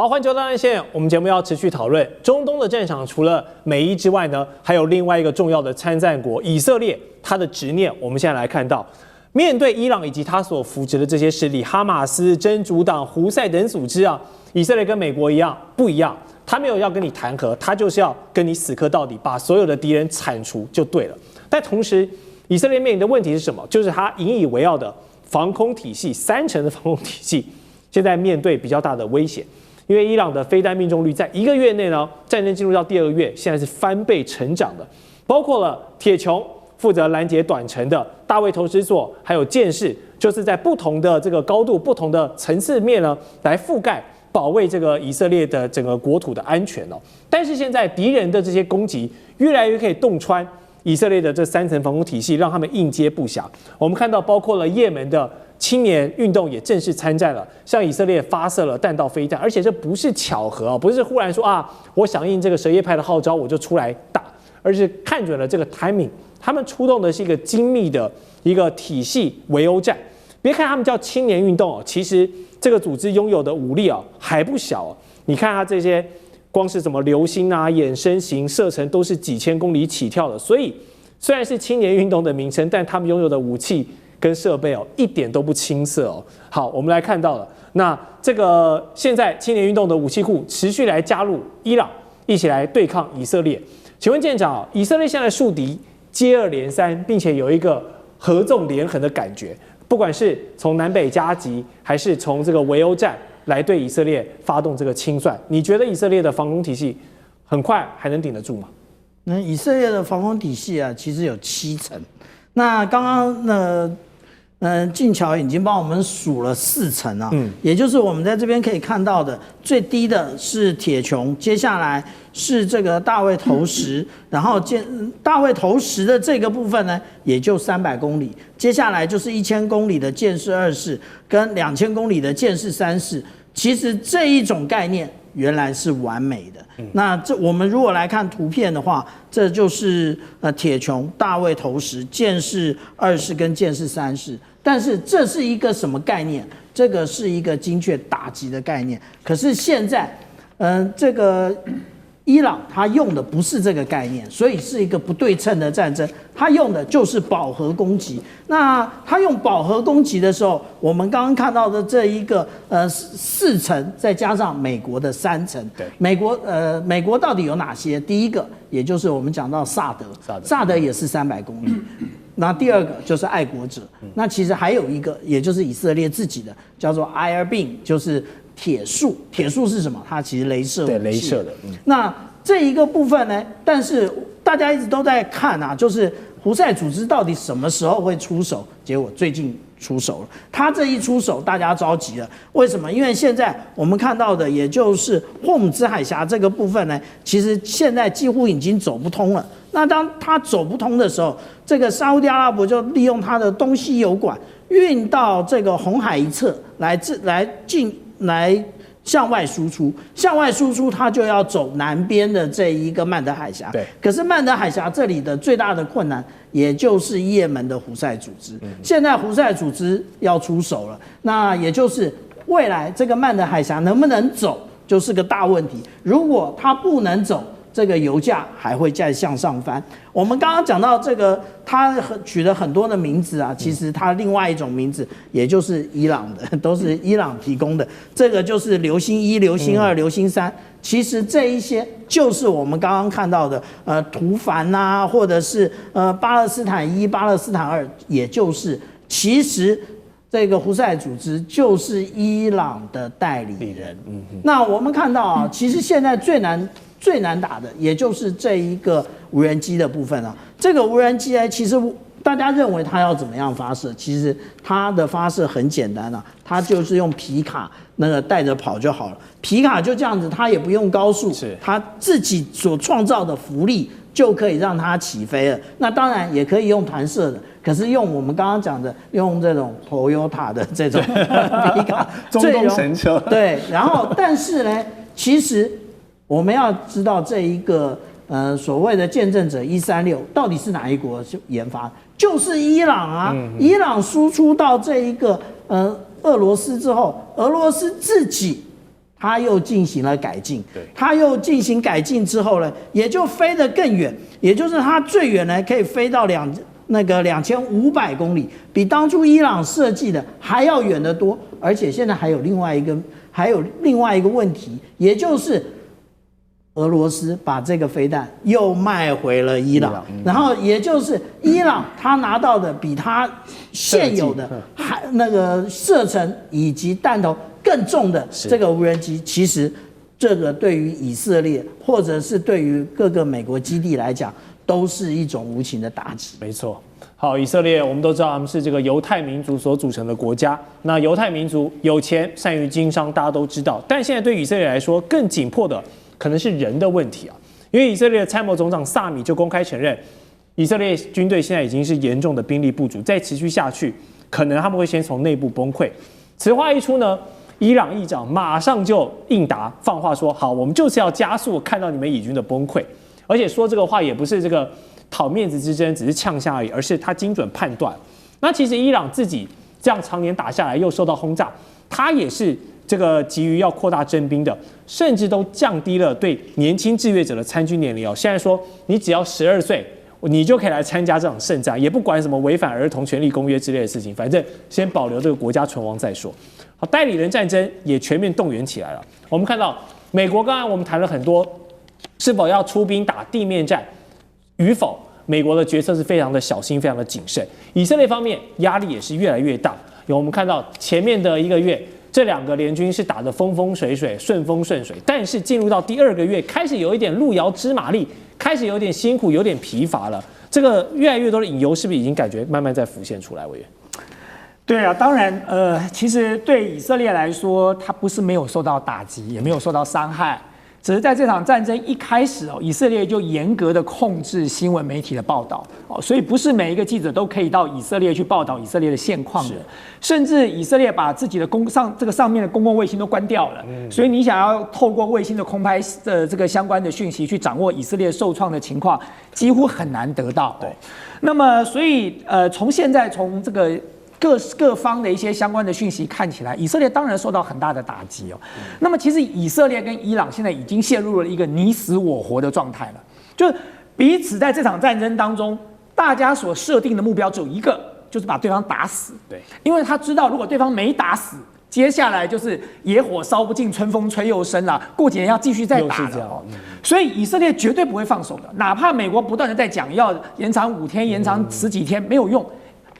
好，環球大戰線，我們節目要持續討論中東的戰場，除了美伊之外呢，還有另外一個重要的參戰國以色列，它的執念。我們現在來看到，面對伊朗以及他所扶植的這些勢力，哈馬斯、真主黨、胡塞等組織啊，以色列跟美國一樣不一樣，他沒有要跟你談和，他就是要跟你死磕到底，把所有的敵人鏟除就對了。但同時，以色列面臨的問題是什麼？就是他引以為傲的防空體系，3成的防空體系，現在面對比較大的威脅。因為伊朗的飛彈命中率在1個月內呢，戰爭進入到第2個月，現在是翻倍成長的，包括了鐵穹負責攔截短程的大衛投石所，還有箭矢，就是在不同的這個高度、不同的層次面呢，來覆蓋保衛這個以色列的整個國土的安全哦。但是現在敵人的這些攻擊越來越可以洞穿以色列的這3層防空體系，讓他們應接不暇。我們看到，包括了也門的青年運動也正式參戰了，向以色列發射了彈道飛彈，而且這不是巧合啊，不是忽然說啊，我響應這個什葉派的號召我就出來打，而是看準了這個 timing， 他們出動的是一個精密的一個體系圍毆戰。別看他們叫青年運動哦，其實這個組織擁有的武力啊還不小哦。你看它這些光是什麼流星啊、衍生型射程都是幾千公里起跳的，所以雖然是青年運動的名稱，但他們擁有的武器跟設備哦，一點都不青澀哦。好，我們來看到了，那這個現在青年運動的武器庫持續來加入伊朗，一起來對抗以色列。請問艦長，以色列現在樹敵接二連三，並且有一個合縱連橫的感覺，不管是從南北夾擊，還是從這個圍毆戰來對以色列發動這個清算，你覺得以色列的防空體系很快還能頂得住嗎？那以色列的防空體系啊，其實有7層。那剛剛靜橋已經幫我們數了4層啊，也就是我們在這邊可以看到的，最低的是鐵穹，接下來是這個大衛投石，然後大衛投石的這個部分呢，也就300公里，接下來就是1000公里的箭矢2式跟2000公里的箭矢3式。其實這一種概念原來是完美的。那我們如果來看圖片的話，這就是鐵穹、大衛投石、箭矢2式跟箭矢3式。但是這是一個什麼概念？這個是一個精確打擊的概念。可是現在，這個伊朗他用的不是這個概念，所以是一個不對稱的戰爭。他用的就是飽和攻擊。那他用飽和攻擊的時候，我們剛剛看到的這一個4層，再加上美國的3層。對，美國到底有哪些？第一個，也就是我們講到薩德也是300公里。那第二個就是愛國者，那其實還有一個，也就是以色列自己的，叫做 Iron 就是鐵樹。鐵樹是什麼？它其實雷射武器。對，雷射的。那這一個部分呢？但是大家一直都在看啊，就是胡塞組織到底什麼時候會出手？結果最近出手了。他這一出手，大家着急了。為什麼？因為現在我們看到的，也就是霍姆茲海峽這個部分呢，其實現在幾乎已經走不通了。那當它走不通的時候，這個沙烏地阿拉伯就利用它的東西油管運到這個紅海一側來向外輸出，向外輸出它就要走南邊的這一個曼德海峽。對。可是曼德海峽這裡的最大的困難，也就是也門的胡塞組織。現在胡塞組織要出手了，那也就是未來這個曼德海峽能不能走，就是個大問題。如果它不能走，這個油價還會再向上翻。我們剛剛講到這個，他取了很多的名字啊，其實他另外一種名字，也就是伊朗的，都是伊朗提供的。這個就是流星1、流星2、流星3。其實這一些就是我們剛剛看到的，圖凡啊，或者是巴勒斯坦1、巴勒斯坦2，也就是其實這個胡塞組織就是伊朗的代理人。那我們看到啊，其實現在最難打的，也就是這一個無人機的部分啊。這個無人機呢，其實大家認為它要怎麼樣發射？其實它的發射很簡單啊，它就是用皮卡那個帶着跑就好了。皮卡就這樣子，它也不用高速，它自己所創造的浮力就可以讓它起飛了。那當然也可以用彈射的，可是用我們剛剛講的，用這種 Toyota 的這種皮卡，中東神車。對，然後但是呢，其實我們要知道這一個所謂的見證者136到底是哪一國研發？就是伊朗啊！伊朗輸出到這一個俄羅斯之後，俄羅斯自己他又進行了改進，他又進行改進之後呢，也就飛得更遠，也就是他最遠呢可以飛到2500公里，比當初伊朗設計的還要遠得多。而且現在還有另外一個問題，也就是俄羅斯把這個飛彈又賣回了伊朗，然後也就是伊朗他拿到的比他現有的射程以及彈頭更重的這個無人機，其實這個對於以色列或者是對於各個美國基地來講，都是一種無情的打擊。沒錯。好，以色列我們都知道他們是這個猶太民族所組成的國家。那猶太民族有錢，善於經商，大家都知道。但現在對以色列來說，更緊迫的可能是人的問題啊。因為以色列的參谋總長薩米就公開承認，以色列軍隊現在已經是嚴重的兵力不足，再持續下去，可能他們會先從內部崩潰。此話一出呢，伊朗議長馬上就應答，放話說：好，我們就是要加速看到你們以軍的崩潰。而且說這個話也不是這個討面子之爭，只是嗆下而已，而是他精準判斷。那其實伊朗自己這樣常年打下來，又受到轟炸，他也是這個急於要擴大徵兵的，甚至都降低了對年輕志願者的參軍年齡哦。現在說你只要12歲，你就可以來參加這場聖戰，也不管什麼違反兒童權利公約之類的事情，反正先保留這個國家存亡再說。好，代理人戰爭也全面動員起來了。我們看到美國剛才我們談了很多，是否要出兵打地面戰與否，美國的決策是非常的小心，非常的謹慎。以色列方面壓力也是越來越大。有我們看到前面的1個月，這2個聯軍是打得風風水水、順風順水，但是進入到第2個月，開始有一點路遙知馬力，開始有點辛苦，有點疲乏了。這個越來越多的隱憂，是不是已經感覺慢慢在浮現出來？委員，對啊，當然，其實對以色列來說，它不是沒有受到打擊，也没有受到傷害。只是在這場戰爭一開始哦，以色列就嚴格的控制新聞媒體的報道哦，所以不是每一個記者都可以到以色列去報道以色列的現況的，甚至以色列把自己的上面的公共衛星都關掉了，所以你想要透過衛星的空拍的這個相關的訊息去掌握以色列受創的情況，幾乎很難得到。對，那麼所以從現在從這個各方的一些相關的訊息看起來，以色列當然受到很大的打擊哦。那麼其實以色列跟伊朗現在已經陷入了一個你死我活的狀態了，就是彼此在這場戰爭當中，大家所設定的目標只有一個，就是把對方打死。对，因為他知道如果對方沒打死，接下來就是野火燒不盡，春風吹又生啦，過幾年要繼續再打了。所以以色列絕對不會放手的，哪怕美國不斷的在講要延長5天、延長10幾天，沒有用。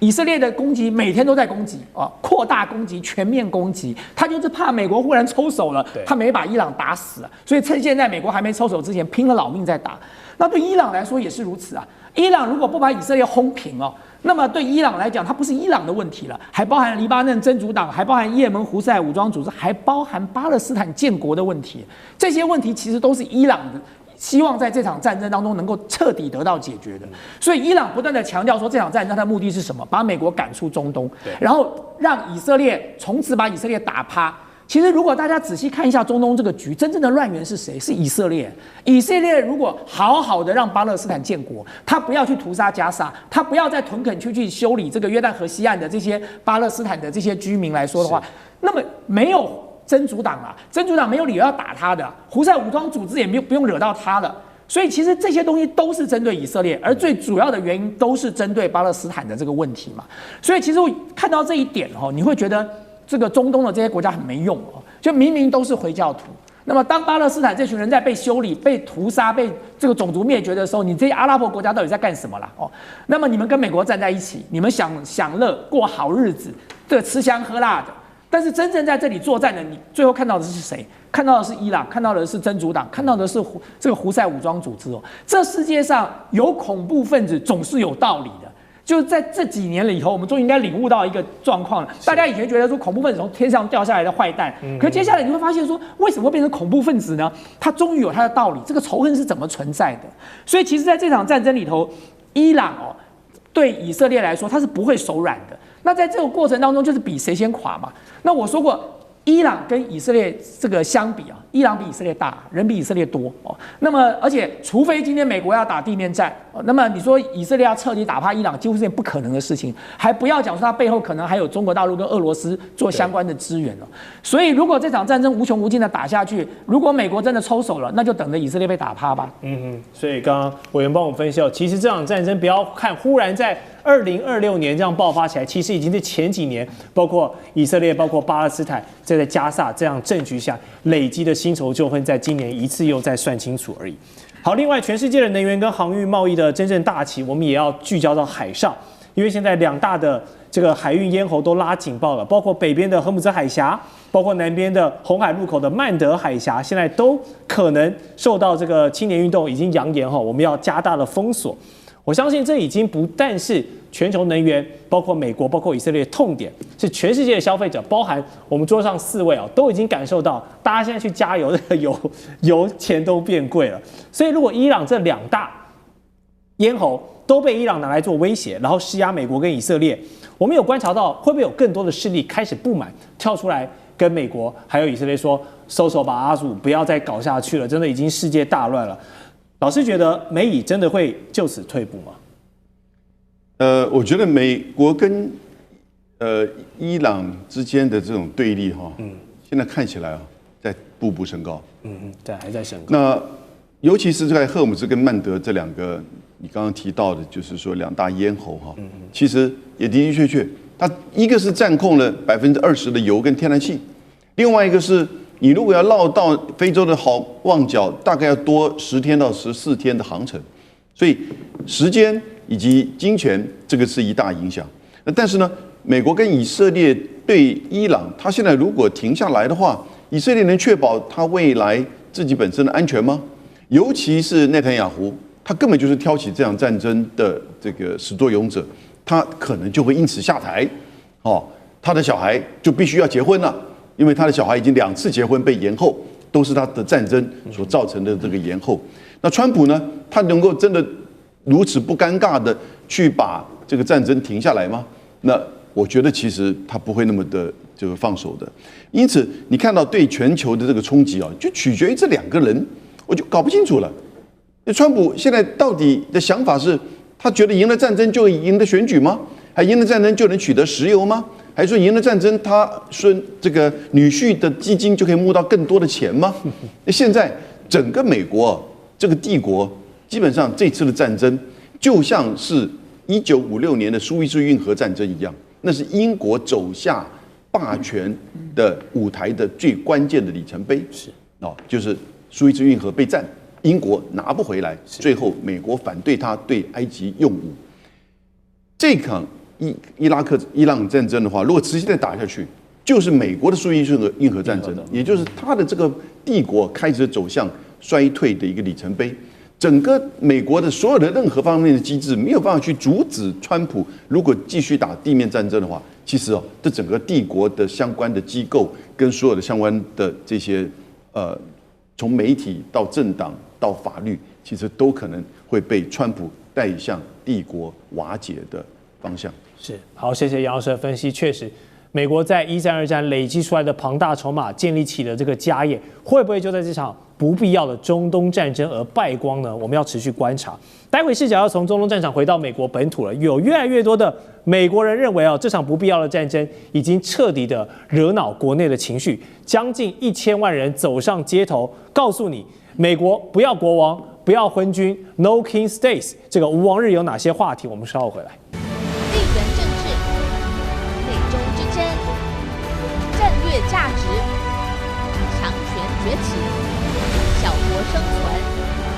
以色列的攻擊每天都在攻擊啊，擴大攻擊，全面攻擊，他就是怕美國忽然抽手了，他沒把伊朗打死了，所以趁現在美國還沒抽手之前，拼了老命在打。那對伊朗來說也是如此啊，伊朗如果不把以色列轟平哦，那麼對伊朗來講，它不是伊朗的問題了，還包含黎巴嫩真主黨，還包含也門胡塞武裝組織，還包含巴勒斯坦建國的問題，這些問題其實都是伊朗的。希望在這場戰爭當中能夠徹底得到解決的，所以伊朗不斷地強調說，這場戰爭它的目的是什麼？把美國趕出中東，然後讓以色列從此把以色列打趴。其實如果大家仔細看一下中東這個局，真正的亂源是誰？是以色列。以色列如果好好的讓巴勒斯坦建國，他不要去屠殺加沙，他不要在屯墾區去修理這個約旦河西岸的這些巴勒斯坦的這些居民來說的話，那麼沒有真主黨啊，真主黨沒有理由要打他的，胡塞武裝組織也不用惹到他的，所以其實這些東西都是針對以色列，而最主要的原因都是針對巴勒斯坦的這個問題嘛。所以其實我看到這一點哦，你會覺得這個中東的這些國家很沒用哦，就明明都是回教徒，那麼當巴勒斯坦這群人在被修理、被屠殺、被這個種族滅絕的時候，你這些阿拉伯國家到底在幹什麼啦？哦，那麼你們跟美國站在一起，你們享樂過好日子，這吃香喝辣的。但是真正在這裡作戰的，你最後看到的是誰？看到的是伊朗，看到的是真主黨，看到的是這個胡塞武裝組織哦。這世界上有恐怖分子總是有道理的，就是在這幾年裡頭，我們終於應該領悟到一個狀況了。大家以前覺得說恐怖分子從天上掉下來的壞蛋，可是接下來你會發現說，為什麼會變成恐怖分子呢？他終於有他的道理，這個仇恨是怎麼存在的？所以其實在這場戰爭裡頭，伊朗哦，對以色列來說，他是不會手軟的。那在這個過程當中，就是比誰先垮嘛。那我說過，伊朗跟以色列這個相比啊，伊朗比以色列大，人比以色列多哦。那麼，而且除非今天美國要打地面戰，那麼你說以色列要徹底打趴伊朗，幾乎是件不可能的事情。還不要講說它背後可能還有中國大陸跟俄羅斯做相關的支援了。所以，如果這場戰爭無窮無盡的打下去，如果美國真的抽手了，那就等着以色列被打趴吧。所以刚刚委員幫我們分析哦，其實這場戰爭不要看忽然在2026年這樣爆發起來，其實已經是前幾年，包括以色列、包括巴勒斯坦，在加薩這樣政局下累積的新仇舊恨，在今年一次又再算清楚而已。好，另外全世界的能源跟航運貿易的真正大旗，我們也要聚焦到海上，因為現在2大的這個海運咽喉都拉警報了，包括北邊的荷姆茲海峽，包括南邊的紅海入口的曼德海峽，現在都可能受到這個青年運動已經揚言我們要加大了封鎖。我相信這已經不但是全球能源，包括美國、包括以色列的痛點，是全世界的消費者，包含我們桌上4位都已經感受到，大家現在去加油，這個油錢都變貴了。所以，如果伊朗這2大咽喉都被伊朗拿來做威脅，然後施壓美國跟以色列，我們有觀察到，會不會有更多的勢力開始不滿，跳出來跟美國還有以色列說，收手吧，阿祖，不要再搞下去了，真的已經世界大亂了。老師覺得美以真的會就此退步嗎？我覺得美國跟伊朗之間的這種對立現在看起來在步步升高。对，還在升高。那尤其是在荷姆茲跟曼德這2個，你剛剛提到的，就是說2大咽喉其實也的的確確，它一個是佔控了20%的油跟天然氣，另外一個是，你如果要繞到非洲的好望角，大概要多10天到14天的航程，所以時間以及金錢這個是一大影響。但是呢，美國跟以色列對伊朗，他現在如果停下來的話，以色列能確保他未來自己本身的安全嗎？尤其是內塔尼亞胡，他根本就是挑起這場戰爭的這個始作俑者，他可能就會因此下台，他的小孩就必須要結婚了。因為他的小孩已經2次結婚被延後，都是他的戰爭所造成的這個延後。那川普呢？他能夠真的如此不尷尬的去把這個戰爭停下來嗎？那我覺得其實他不會那麼的這個放手的。因此，你看到對全球的這個衝擊就取決於這2個人，我就搞不清楚了。川普現在到底的想法是，他覺得贏了戰爭就贏得選舉嗎？還贏了戰爭就能取得石油嗎？還是說贏了戰爭，他說這個女婿的基金就可以募到更多的錢嗎？現在整個美國這個帝國，基本上這次的戰爭就像是1956年的蘇伊士運河戰爭一樣，那是英國走下霸權的舞台的最關鍵的里程碑。就是蘇伊士運河被占，英國拿不回來，最後美國反對他對埃及用武。這場伊朗戰爭的話，如果持續再打下去，就是美國的蘇伊士運河戰爭，也就是他的這個帝國開始走向衰退的一個里程碑。整個美國的所有的任何方面的機制沒有辦法去阻止川普，如果繼續打地面戰爭的話，其實這整個帝國的相關的機構跟所有的相關的這些從媒體到政黨到法律，其實都可能會被川普帶向帝國瓦解的方向。是，好，謝謝楊老師的分析。確實，美國在1戰、2戰累積出來的龐大籌碼，建立起了這個家業，會不會就在這場不必要的中東戰爭而敗光呢？我們要持續觀察。待會視角要從中東戰場回到美國本土了，有越來越多的美國人認為這場不必要的戰爭已經徹底的惹惱國內的情緒，將近1000萬人走上街頭，告訴你，美國不要國王，不要昏君 ，No King States。這個無王日有哪些話題？我們稍後回來。地缘政治、美中之爭、戰略價值、強權崛起、小國生存。